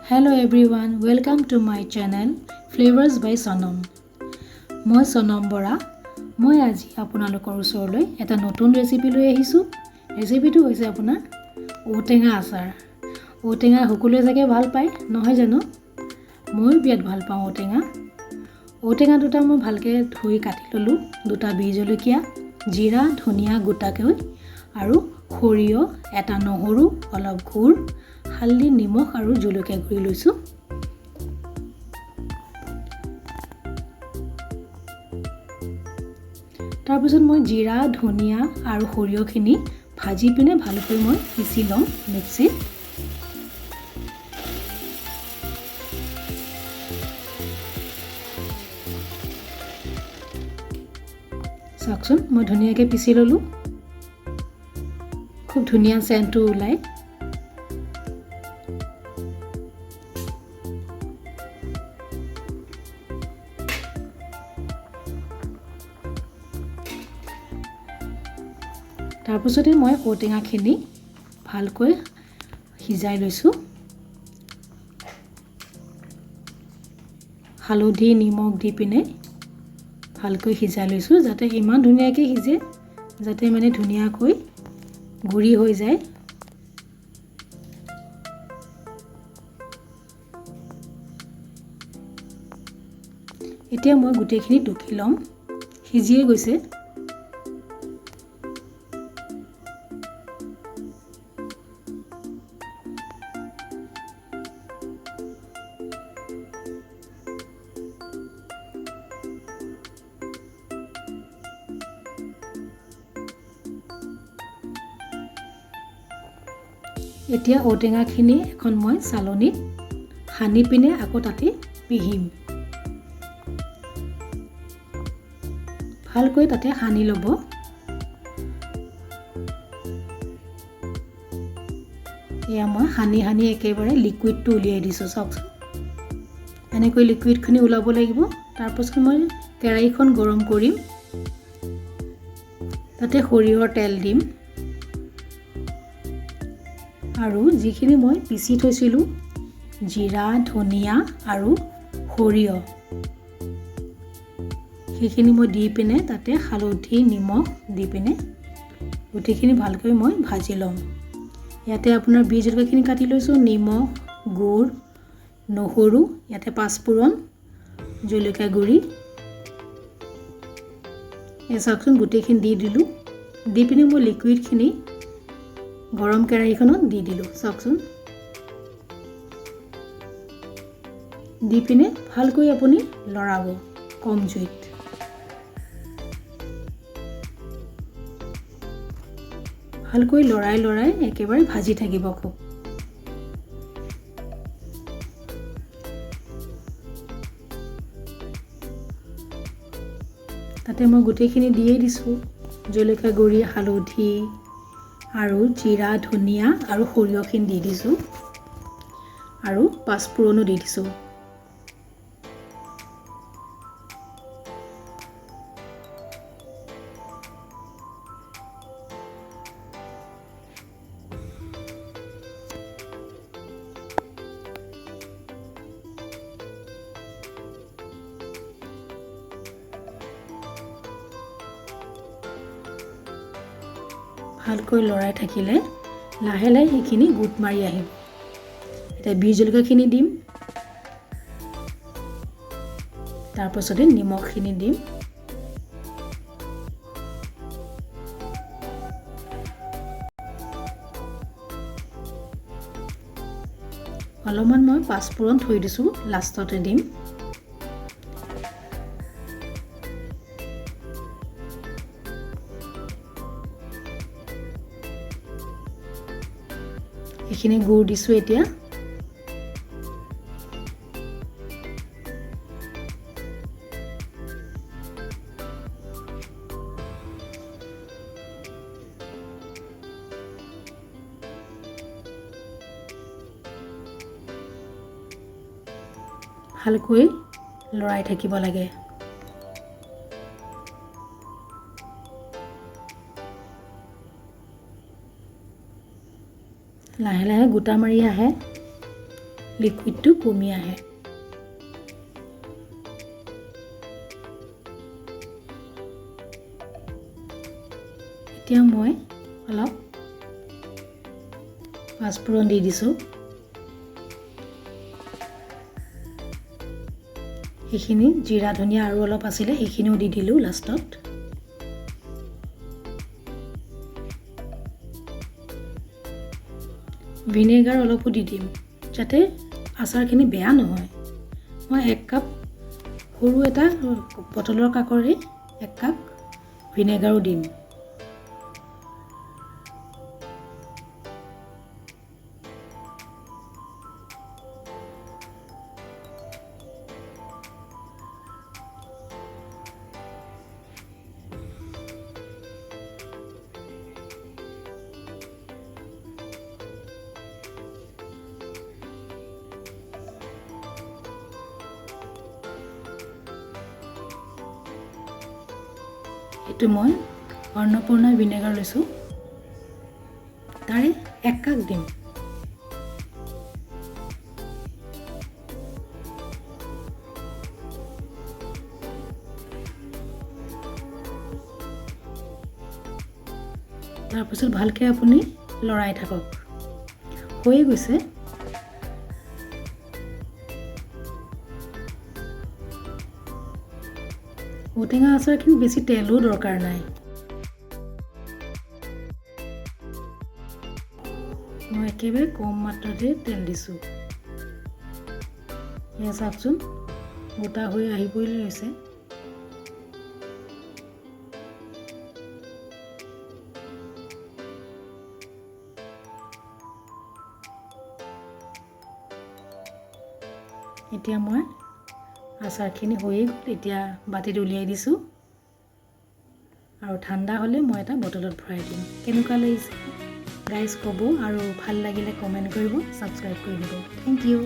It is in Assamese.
Hello everyone, welcome to my channel Flavors by Sonam. মই সনম বৰা মই আজি আপোনালোকৰ ওচৰলৈ এটা নতুন ৰেচিপি লৈ আহিছো। ৰেচিপিটো হৈছে আপোনাৰ ঔটেঙা আচাৰ। ঔটেঙা সকলোৱে চাগে ভাল পায় নহয় জানো? মই বিৰাট ভাল পাওঁ ঔটেঙা। ঔটেঙা দুটা মই ভালকৈ ধুই কাটি ললো, দুটা বি জলকীয়া, জিৰা, ধনিয়া গোটাকৈ আৰু সৰিয়হ, এটা নহৰু, অলপ গুৰ, হালধি, নিমখ আৰু জলকীয়া গুৰি লৈছো। তাৰ পিছত মই জিৰা, ধনিয়া আৰু সৰিয়হখিনি ভাজি পিনে ভালকৈ মই পিছি লম মিক্সিত। চাওকচোন মই ধুনীয়াকৈ পিছি ললো। খুব ধুনীয়া চেণ্টটো ওলায়। তাৰপিছতে মই ঔটেঙাখিনি ভালকৈ সিজাই লৈছোঁ। হালধি, নিমখ দি পিনে ভালকৈ সিজাই লৈছোঁ, যাতে ইমান ধুনীয়াকৈ সিজে যাতে মানে ধুনীয়াকৈ গুৰি হৈ যায়। এতিয়া মই গোটেইখিনি টুকি ল'ম, সিজিয়ে গৈছে। এতিয়া ঔটেঙাখিনি এখন মই চালনীত সানি পিনে আকৌ তাতে পিহিম। ভালকৈ তাতে সানি ল'ব। এয়া মই সানি একেবাৰে লিকুইডটো উলিয়াই দিছোঁ। চাওকচোন এনেকৈ লিকুইডখিনি ওলাব লাগিব। তাৰপাছত মই কেৰাহীখন গৰম কৰিম, তাতে সৰিয়হৰ তেল দিম আৰু যিখিনি মই পিচি থৈছিলোঁ জিৰা, ধনিয়া আৰু সৰিয়হ সেইখিনি মই দি পিনে তাতে হালধি, নিমখ দি পিনে গোটেইখিনি ভালকৈ মই ভাজি ল'ম। ইয়াতে আপোনাৰ বি জলকীয়াখিনি কাটি লৈছোঁ, নিমখ, গুড়, নহৰু, ইয়াতে পাঁচফোৰণ, জলকীয়া গুড়ি, এই চাওকচোন গোটেইখিনি দি দিলোঁ। দি পিনে মই লিকুইডখিনি গৰম কেৰাহীখনত দি দিলোঁ। চাওকচোন দি পিনে ভালকৈ আপুনি লৰাব কম জুইত। ভালকৈ লৰাই একেবাৰে ভাজি থাকিব খুব। তাতে মই গোটেইখিনি দিয়েই দিছোঁ, জলকীয়া গুড়ি, হালধি আৰু জিৰা, ধনিয়া আৰু সৰিয়হখিনি দি দিছোঁ আৰু পাঁচফোৰণো দি দিছোঁ। ভালকৈ লৰাই থাকিলে লাহে লাহে সেইখিনি গোট মাৰি আহিব। এতিয়া বি জলকীয়াখিনি দিম, তাৰপাছতে নিমখখিনি দিম। অলপমান মই পাঁচফোৰণ থৈ দিছোঁ, লাষ্টতে দিম। এইখিনি গুড় দিছোঁ। এতিয়া ভালকৈ লৰাই থাকিব লাগে। লাহে লাহে গোটা মাৰি আহে। লিকুইডটো কমি আহে। এতিয়া মই অলপ পাঁচফোৰণ দি দিছোঁ। সেইখিনি জিৰা ধনিয়া আৰু অলপ আছিলে সেইখিনিও দি দিলোঁ লাষ্টত। ভিনেগাৰ অলপো দি দিম যাতে আচাৰখিনি বেয়া নহয়। মই 1 কাপ সৰু এটা বটলৰ কাকৰে 1 কাপ ভিনেগাৰো দিম। এইটো মই অন্নপূৰ্ণা ভিনেগাৰ লৈছোঁ, তাৰে 1 কাপ দিম। তাৰপিছত ভালকৈ আপুনি লৰাই থাকক। হৈয়ে গৈছে। ঔটেঙা আচাৰখিনি বেছি তেলো দৰকাৰ নাই। মই একেবাৰে কম মাত্ৰাতে তেল দিছোঁ। এয়া চাওকচোন গোটা হৈ আহিবই লৈছে। এতিয়া মই আচাৰখিনি হৈয়ে গ'ল। এতিয়া বাতিত উলিয়াই দিছোঁ আৰু ঠাণ্ডা হ'লে মই এটা বটলত ভৰাই দিম। কেনেকুৱা লাগিছে গাইজ ক'ব, আৰু ভাল লাগিলে কমেণ্ট কৰিব, ছাবস্ক্ৰাইব কৰি দিব। Thank U.